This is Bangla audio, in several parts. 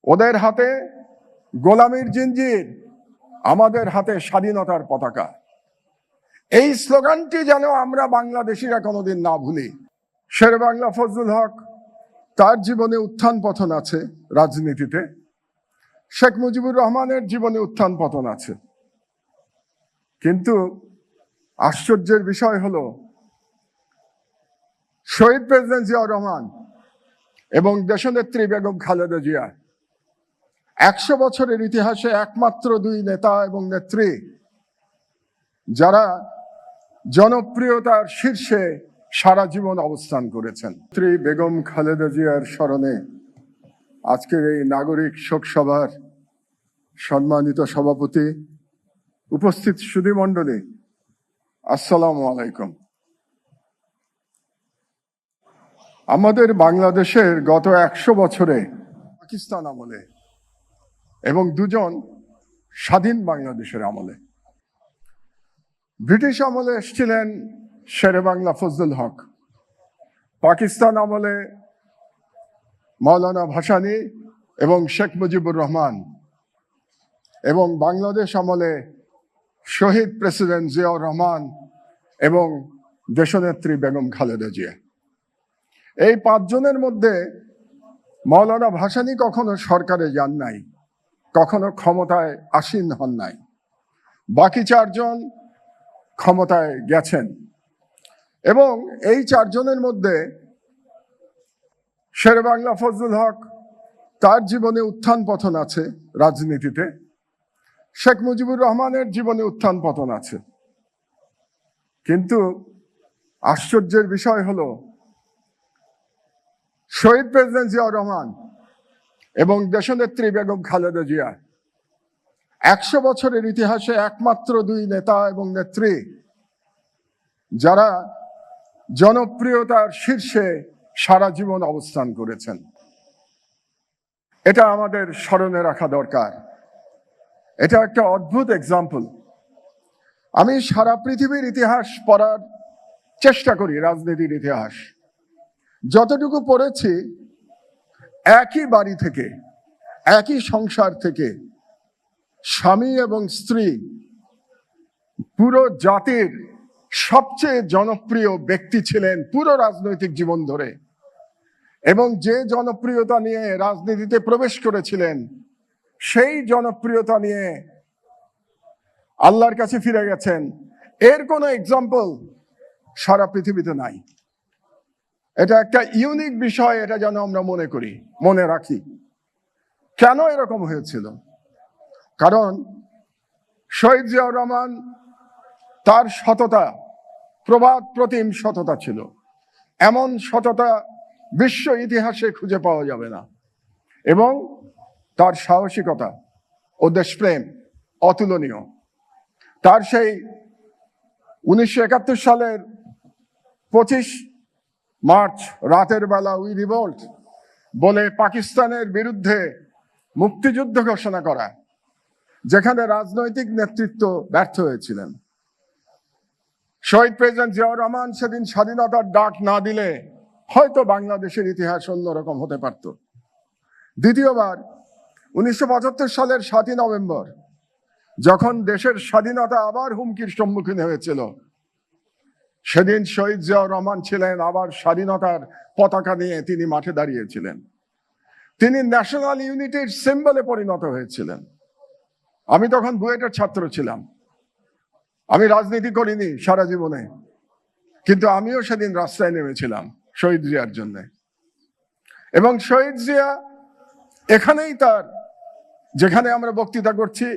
ওদের হাতে গোলামির জিঞ্জির, আমাদের হাতে স্বাধীনতার পতাকা। এই স্লোগানটি যেন আমরা বাংলাদেশিরা কোনোদিন না ভুলি। শেরেবাংলা ফজলুল হক, তার জীবনে উত্থান পতন আছে রাজনীতিতে। শেখ মুজিবুর রহমানের জীবনে উত্থান পতন আছে। কিন্তু আশ্চর্যের বিষয় হলো, শহীদ প্রেসিডেন্ট জিয়াউর রহমান এবং দেশনেত্রী বেগম খালেদা জিয়া 100 বছরের ইতিহাসে একমাত্র দুই নেতা এবং নেত্রী যারা জনপ্রিয়তার শীর্ষে সারা জীবন অবস্থান করেছেন। নেত্রী বেগম খালেদা জিয়ার স্মরণে আজকের এই নাগরিক শোক সভার সম্মানিত সভাপতি, উপস্থিত সুধীমণ্ডলী, আসসালামু আলাইকুম। আমাদের বাংলাদেশের গত 100 বছরে পাকিস্তান আমলে এবং দুজন স্বাধীন বাংলাদেশের আমলে, ব্রিটিশ আমলে এসেছিলেন শেরেবাংলা ফজলুল হক, পাকিস্তান আমলে মাওলানা ভাসানী এবং শেখ মুজিবুর রহমান, এবং বাংলাদেশ আমলে শহীদ প্রেসিডেন্ট জিয়াউর রহমান এবং দেশনেত্রী বেগম খালেদা জিয়া। এই 5 জনের মধ্যে মাওলানা ভাসানী কখনো সরকারে যান নাই, কখনো ক্ষমতায় আসীন হন নাই। বাকি 4 জন ক্ষমতায় গেছেন, এবং এই 4 জনের মধ্যে শেরেবাংলা ফজলুল হক, তার জীবনে উত্থান পতন আছে রাজনীতিতে। শেখ মুজিবুর রহমানের জীবনে উত্থান পতন আছে। কিন্তু আশ্চর্যের বিষয় হলো, শহীদ প্রেসিডেন্ট জিয়াউর রহমান এবং দেশনেত্রী বেগম খালেদা জিয়া 100 বছরের ইতিহাসে একমাত্র দুই নেতা এবং নেত্রী যারা জনপ্রিয়তার শীর্ষে সারা জীবন অবস্থান করেছেন। এটা আমাদের স্মরণে রাখা দরকার। এটা একটা অদ্ভুত এক্সাম্পল। আমি সারা পৃথিবীর ইতিহাস পড়ার চেষ্টা করি, রাজনীতির ইতিহাস যতটুকু পড়েছি, একই বাড়ি থেকে, একই সংসার থেকে স্বামী এবং স্ত্রী পুরো জাতির সবচেয়ে জনপ্রিয় ব্যক্তি ছিলেন পুরো রাজনৈতিক জীবন ধরে, এবং যে জনপ্রিয়তা নিয়ে রাজনীতিতে প্রবেশ করেছিলেন সেই জনপ্রিয়তা নিয়ে আল্লাহর কাছে ফিরে গেছেন। এর কোনো এক্সাম্পল সারা পৃথিবীতে নাই। এটা একটা ইউনিক বিষয়, এটা যেন আমরা মনে করি, মনে রাখি। কেন এরকম হয়েছিল? কারণ শহীদ জিয়াউর রহমান, তার সততা প্রবাদ প্রতিম সততা ছিল। এমন সততা বিশ্ব ইতিহাসে খুঁজে পাওয়া যাবে না। এবং তার সাহসিকতা ও দেশপ্রেম অতুলনীয়। তার সেই 1971 সালের 25 মার্চ রাতের বেলা উই রিভোল্ট বলে পাকিস্তানের বিরুদ্ধে মুক্তিযুদ্ধ ঘোষণা করা, যেখানে রাজনৈতিক নেতৃত্ব ব্যর্থ হয়েছিলেন। শহীদ প্রেসিডেন্ট জিয়াউর রহমান সেদিন স্বাধীনতার ডাক না দিলে হয়তো বাংলাদেশের ইতিহাস অন্যরকম হতে পারত। দ্বিতীয়বার 1975 সালের 7ই নভেম্বর, যখন দেশের স্বাধীনতা আবার হুমকির সম্মুখীন হয়েছিল, সেদিন শহীদ জিয়াউর রহমান ছিলেন আবার স্বাধীনতার পতাকা নিয়ে, তিনি মাঠে দাঁড়িয়েছিলেন। তিনি ন্যাশনাল ইউনিটির সিম্বলে পরিণত হয়েছিলেন। আমি তখন বুয়েটের ছাত্র ছিলাম। আমি রাজনীতি করিনি সারা জীবনে, কিন্তু আমিও সেদিন রাস্তায় নেমেছিলাম শহীদ জিয়ার জন্য। এবং শহীদ জিয়া এখানেই, তার যেখানে আমরা বক্তৃতা করছি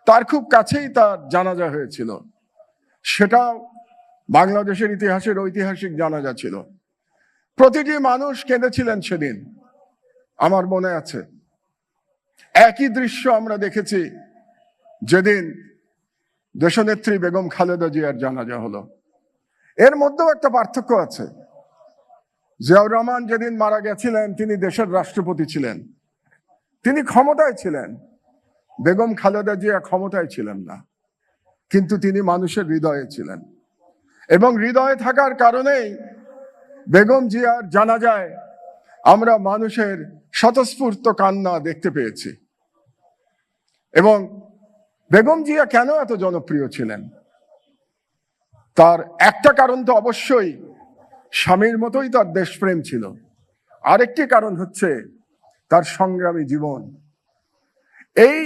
তার খুব কাছেই তার জানাজা হয়েছিল। সেটা বাংলাদেশের ইতিহাসের ঐতিহাসিক জানাজা ছিল। প্রতিটি মানুষ কেঁদেছিলেন সেদিন, আমার মনে আছে। একই দৃশ্য আমরা দেখেছি যেদিন দেশনেত্রী বেগম খালেদা জিয়ার জানাজা হলো। এর মধ্যেও একটা পার্থক্য আছে। জিয়াউর রহমান যেদিন মারা গেছিলেন, তিনি দেশের রাষ্ট্রপতি ছিলেন, তিনি ক্ষমতায় ছিলেন। বেগম খালেদা জিয়া ক্ষমতায় ছিলেন না, কিন্তু তিনি মানুষের হৃদয়ে ছিলেন। এবং হৃদয়ে থাকার কারণেই বেগম জিয়ার জানাজায় আমরা মানুষের স্বতঃস্ফূর্ত কান্না দেখতে পেয়েছি। এবং বেগম জিয়া কেন এত জনপ্রিয় ছিলেন, তার একটা কারণ তো অবশ্যই স্বামীর মতোই তার দেশপ্রেম ছিল, আরেকটি কারণ হচ্ছে তার সংগ্রামী জীবন। এই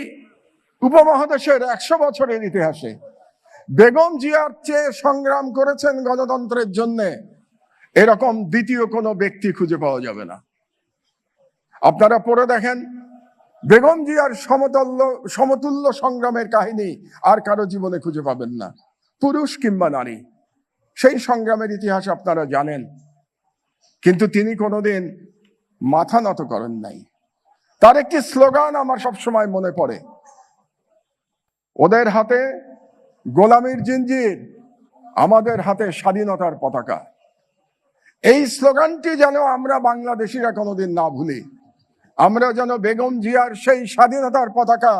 উপমহাদেশের 100 বছরের ইতিহাসে বেগম জিয়ার চেয়ে সংগ্রাম করেছেন গণতন্ত্রের জন্য এরকম দ্বিতীয় কোনো ব্যক্তি খুঁজে পাওয়া যাবে না। আপনারা পড়ে দেখেন, বেগম জিয়ার সমতুল্য সংগ্রামের কাহিনী আর কারো জীবনে খুঁজে পাবেন না, পুরুষ কিংবা নারী। সেই সংগ্রামের ইতিহাস আপনারা জানেন, কিন্তু তিনি কোনোদিন মাথা নত করেন নাই। তার একটি স্লোগান আমার সবসময় মনে পড়ে, ওদের হাতে গোলামির জিঞ্জির, আমাদের হাতে স্বাধীনতার পতাকা। এই স্লোগানটি যেন আমরা বাংলাদেশিরা কোনোদিন না ভুলি। আমরা যেন বেগম জিয়ার সেই স্বাধীনতার পতাকা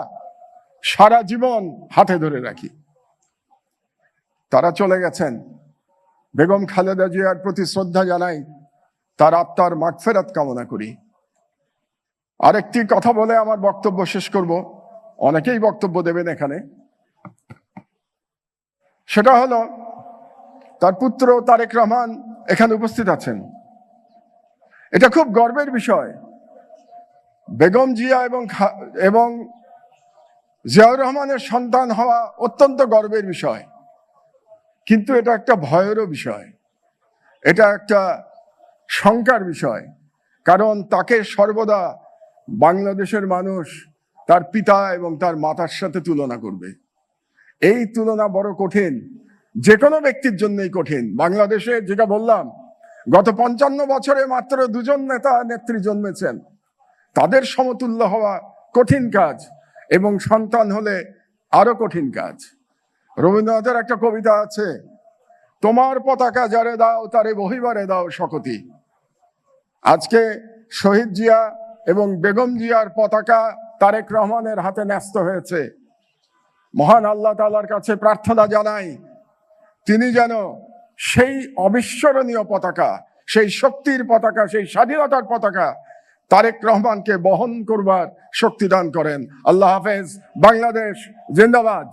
সারা জীবন হাতে ধরে রাখি। তারা চলে গেছেন, বেগম খালেদা জিয়ার প্রতি শ্রদ্ধা জানাই, তার আত্মার মাগফিরাত কামনা করি। আরেকটি কথা বলে আমার বক্তব্য শেষ করব, অনেকেই বক্তব্য দেবেন এখানে। সেটা হলো, তার পুত্র তারেক রহমান এখানে উপস্থিত আছেন। এটা খুব গর্বের বিষয়। বেগম জিয়া এবং জিয়াউর রহমানের সন্তান হওয়া অত্যন্ত গর্বের বিষয়, কিন্তু এটা একটা ভয়েরও বিষয়, এটা একটা শঙ্কার বিষয়। কারণ তাকে সর্বদা বাংলাদেশের মানুষ তার পিতা এবং তার মাতার সাথে তুলনা করবে। এই তুলনা বড় কঠিন, যে কোনো ব্যক্তির জন্যই কঠিন। বাংলাদেশে যেটা বললাম, গত 55 বছরে মাত্র 2জন নেতা নেত্রী জন্মেছেন, তাদের সমতুল্য হওয়া কঠিন কাজ, এবং সন্তান হলে আরো কঠিন কাজ। রবীন্দ্রনাথের একটা কবিতা আছে, তোমার পতাকা যারে দাও তারে বহিবারে দাও শকতি। আজকে শহীদ জিয়া এবং বেগম জিয়ার পতাকা তারেক রহমানের হাতে ন্যস্ত হয়েছে। মহান আল্লাহ তাআলার কাছে প্রার্থনা জানাই, তিনি যেন সেই অবিস্মরণীয় পতাকা, সেই শক্তির পতাকা, সেই স্বাধীনতার পতাকা তারেক রহমানকে বহন করবার শক্তি দান করেন। আল্লাহ হাফেজ। বাংলাদেশ জিন্দাবাদ।